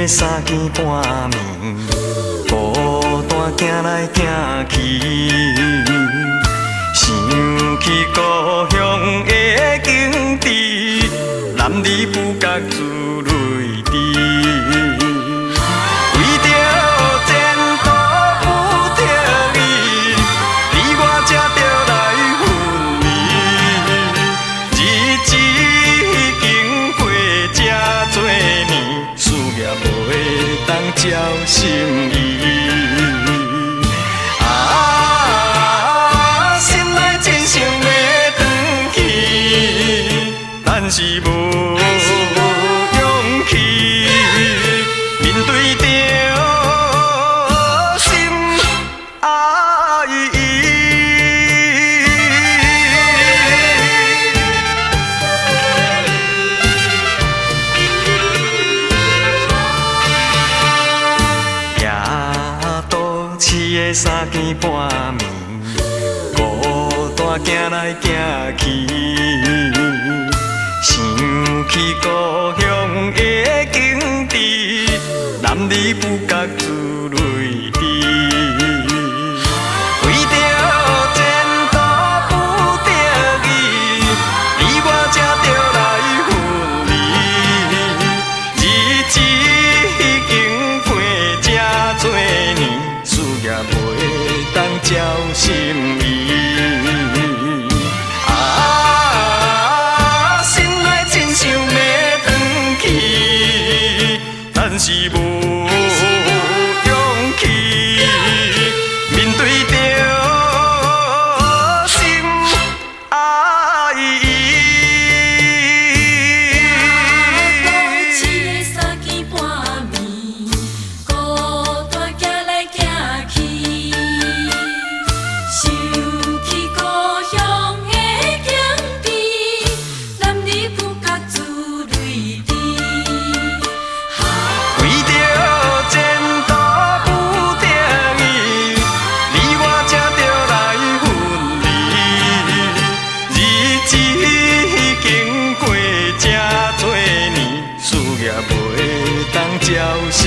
的三更半暝，孤单行来行去，想起故乡的景致，男儿不觉珠泪滴。为着前途不得已，你我才着来分离。日子已经过这多年，思念袂当照心意。心内真想要转去，但是无勇气面对着心爱伊。夜都市的三更半暝，孤单行来行去，想起故乡的景致，男儿不觉珠泪滴。为着前途不得已，你我才着来分离。日子已经过这多年，思念袂当照心意。心内真想要转去，但是无勇气面对着心爱伊。都市的三更半暝，孤单行来行去，想起故乡的景致，男儿不觉珠泪滴。为着前途不得已，你我才着来分离。日子已经过这多年，思念袂当照心